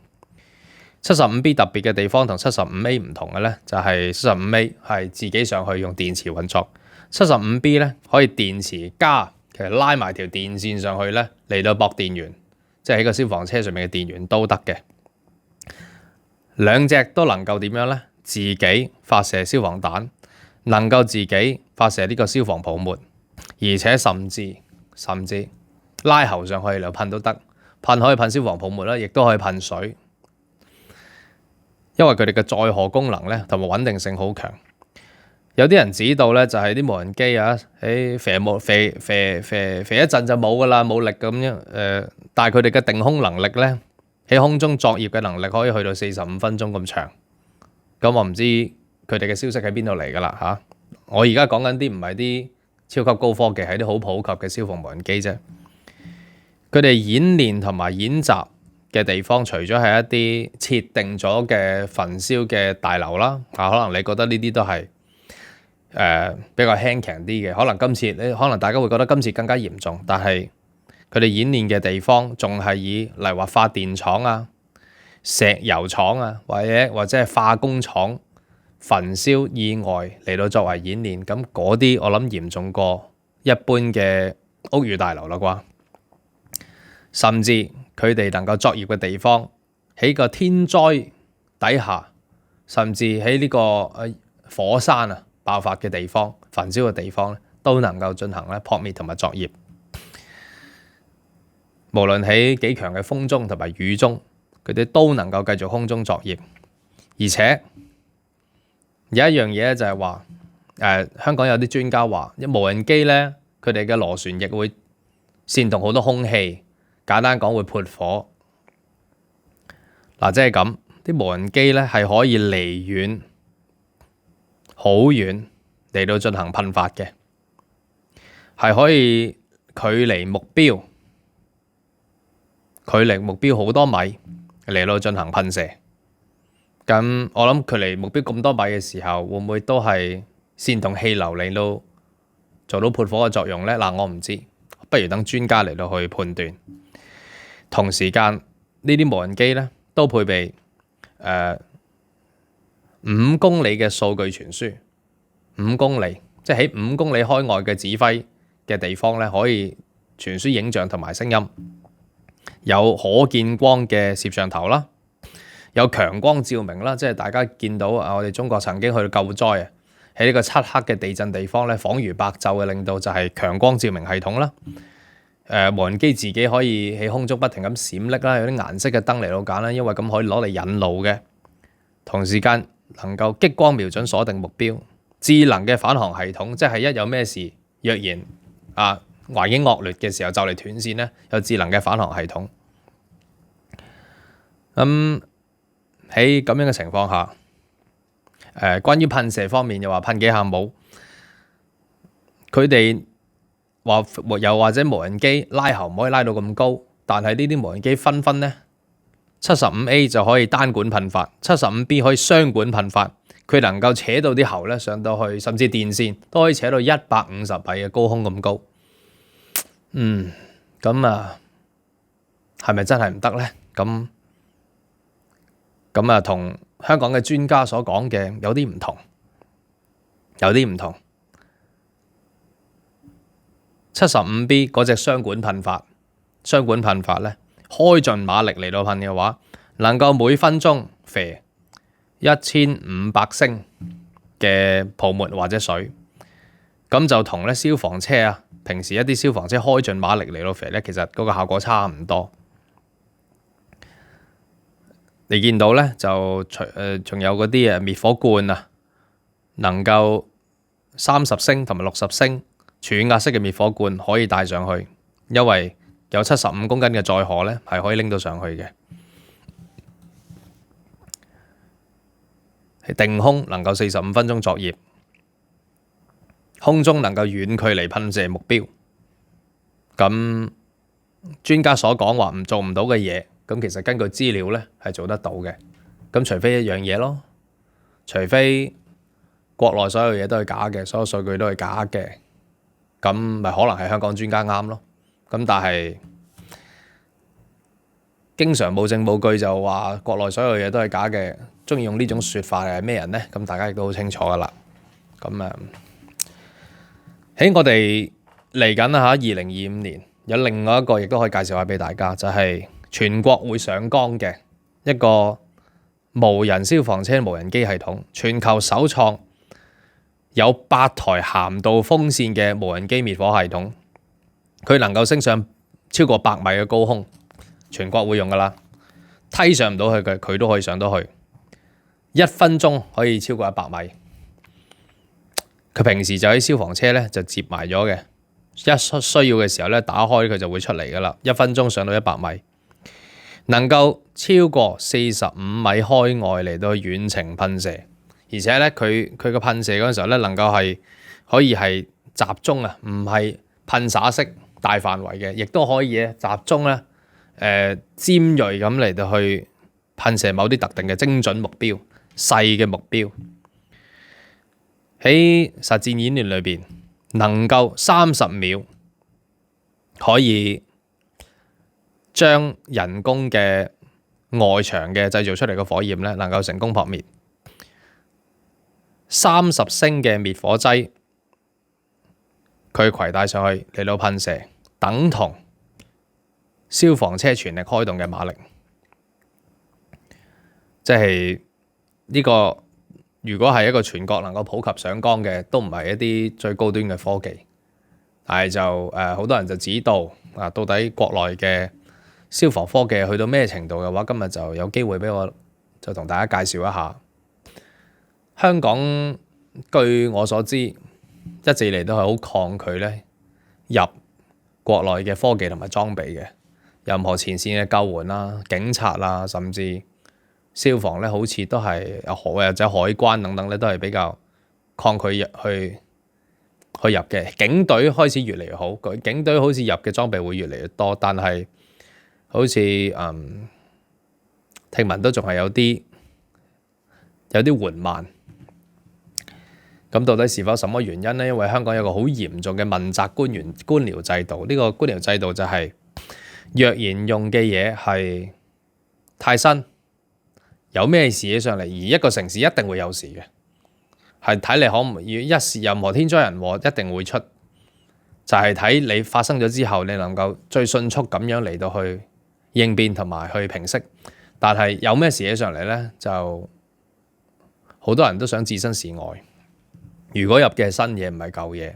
75B 特別嘅地方同 75A 唔同嘅咧，就係 75A 係自己上去用電池運作，75B 咧可以電池加其實拉埋條電線上去咧嚟到駁電源，即係喺個消防車上面嘅電源都得嘅。兩隻都能夠點樣咧？自己發射消防彈，能夠自己發射呢個消防泡沫，而且甚至拉喉上去嚟噴都得，噴可以噴消防泡沫啦，亦都可以噴水。因為佢哋嘅載荷功能咧同埋穩定性好強，有啲人指導咧就係啲無人機啊，飛一陣就冇噶啦，冇力咁樣但係佢哋嘅定空能力咧，喺空中作業嘅能力可以去到45分鐘咁長。咁我唔知佢哋嘅消息喺邊度嚟噶啦嚇。我而家講緊啲唔係啲超級高科技，係啲好普及嘅消防無人機啫。佢哋演練同埋演習嘅地方，除咗係一啲設定咗嘅焚燒嘅大樓啦，可能你覺得呢啲都係比較輕強啲嘅，可能大家會覺得今次更加嚴重，但係佢哋演練嘅地方仲係以例如話發電廠啊、石油廠啊，或者係化工廠焚燒意外嚟到作為演練，咁嗰啲我諗嚴重過一般嘅屋宇大樓啦啩，甚至佢哋能夠作業嘅地方，喺個天災底下，甚至喺呢個火山爆發嘅地方、焚燒嘅地方都能夠進行撲滅同埋作業。無論喺幾強嘅風中同埋雨中，佢哋都能夠繼續空中作業。而且有一樣嘢就係話，香港有啲專家話，無人機咧，佢哋嘅螺旋翼會煽動好多空氣。簡單講會潑火，即係咁，啲無人機咧係可以離遠好遠嚟到進行噴發嘅，係可以距離目標好多米嚟到進行噴射。咁我諗距離目標咁多米嘅時候，會唔會都係煽動氣流嚟到做到潑火嘅作用咧？我唔知，不如等專家嚟到去判斷。同時間呢啲無人機咧都配備5公里嘅數據傳輸，5公里即係喺5公里開外嘅指揮嘅地方咧，可以傳輸影像同埋聲音，有可見光嘅攝像頭啦，有強光照明啦，即係大家見到我哋中國曾經去到救災喺呢個漆黑嘅地震地方咧，恍如白晝嘅令到就係強光照明系統啦。無人機自己可以喺空中不停咁閃爍啦，有啲顏色嘅燈嚟到揀啦，因為咁可以攞嚟引路嘅。同時間能夠激光瞄準鎖定目標，智能嘅返航系統，即係一有咩事，若然環境惡劣嘅時候就嚟斷線咧，有智能嘅返航系統。喺咁樣嘅情況下，關於噴射方面又話噴幾下冇，佢哋又或者無人機拉喉唔可以拉到咁高，但係呢啲無人機紛紛咧，75A 就可以單管噴發，75B 可以雙管噴發，佢能夠扯到啲喉咧上到去，甚至電線都可以扯到150米嘅高空咁高。咁係咪真係唔得咧？咁同香港嘅專家所講嘅有啲唔同。75B 嗰隻雙管噴發咧，開盡馬力嚟到噴嘅話，能夠每分鐘射1500升嘅泡沫或者水，咁就同咧消防車平時一啲消防車開盡馬力嚟到射咧，其實嗰個效果差唔多。你見到咧就仲有嗰啲滅火罐能夠30升同埋60升。全壓式嘅滅火罐可以帶上去，因為有75公斤嘅載荷咧，係可以拎到上去嘅。定空能夠45分鐘作業，空中能夠遠距離噴射目標。咁專家所講話做唔到嘅嘢，咁其實根據資料咧係做得到嘅。咁除非一樣嘢咯，除非國內所有嘢都係假嘅，所有數據都係假嘅。咁咪可能係香港專家啱咯，咁但係經常冇證冇據就話國內所有嘢都係假嘅，中意用呢種説法嘅係咩人呢？咁大家亦都好清楚噶啦。咁喺我哋嚟緊啦嚇，2025年有另外一個亦都可以介紹下俾大家，就係全國會上崗嘅一個無人消防車無人機系統，全球首創有8台鹹道風扇嘅無人機滅火系統，佢能夠升上超過100米嘅高空，全國會用噶啦，梯上唔到去嘅，佢都可以上到去，1分鐘可以超過100米。佢平時就喺消防車咧就接埋咗嘅，一需要嘅時候咧打開佢就會出嚟噶啦，1分鐘上到100米，能夠超過45米開外嚟到遠程噴射，而且咧佢個噴射嗰陣時候咧能夠係可以係集中啊，唔係噴灑式大範圍嘅，亦都可以集中咧尖鋭咁嚟到去噴射某啲特定嘅精準目標、細嘅目標。喺實戰演練裏邊，能夠30秒可以將人工嘅外牆嘅製造出嚟嘅火焰咧，能夠成功撲滅。30升嘅滅火劑，佢攜帶上去嚟到噴射，等同消防車全力開動嘅馬力。即係呢個。如果係一個全國能夠普及上崗嘅，都唔係一啲最高端嘅科技，但係就好多人就指導到底國內嘅消防科技去到咩程度嘅話，今日就有機會俾我就同大家介紹一下。香港據我所知，一直以嚟都係好抗拒咧入國內嘅科技同埋裝備嘅，任何前線嘅救援啦、警察啦，甚至消防咧，好似都係或者海關等等咧，都係比較抗拒去入嘅。警隊開始越嚟越好，警隊好似入嘅裝備會越嚟越多，但係好似聽聞都仲係有啲緩慢。咁到底是否什麼原因呢？因為香港有個好嚴重嘅問責官僚制度，呢個官僚制度就係若然用嘅嘢係太新。有咩事起上嚟，而一個城市一定會有事嘅，係睇你可唔一時任何天災人禍一定會出，就係睇你發生咗之後，你能夠最迅速咁樣嚟到去應變同埋去平息。但係有咩事起上嚟咧，就好多人都想置身事外。如果入嘅係新嘢，唔係舊嘢，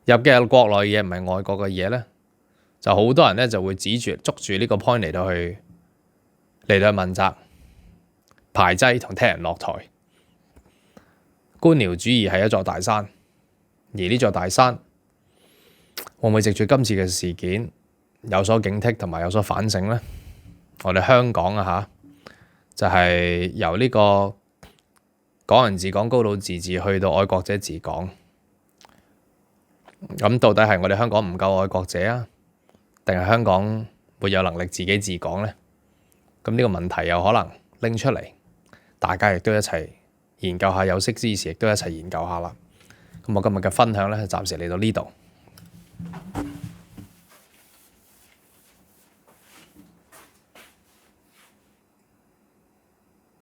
入嘅係國內嘢，唔係外國嘅嘢咧，就好多人咧就會捉住呢個 point 嚟到去問責。排擠同踢人落台，官僚主義係一座大山，而呢座大山會唔會藉住今次嘅事件有所警惕同埋有所反省呢？我哋香港就係由呢個港人治港、高度自治去到愛國者治港，咁到底係我哋香港唔夠愛國者啊，定係香港沒有能力自己治港呢？咁呢個問題有可能拎出嚟。大家亦都一齊研究下，有識之士亦都一齊研究下啦。咁我今日嘅分享咧，暫時嚟到呢度。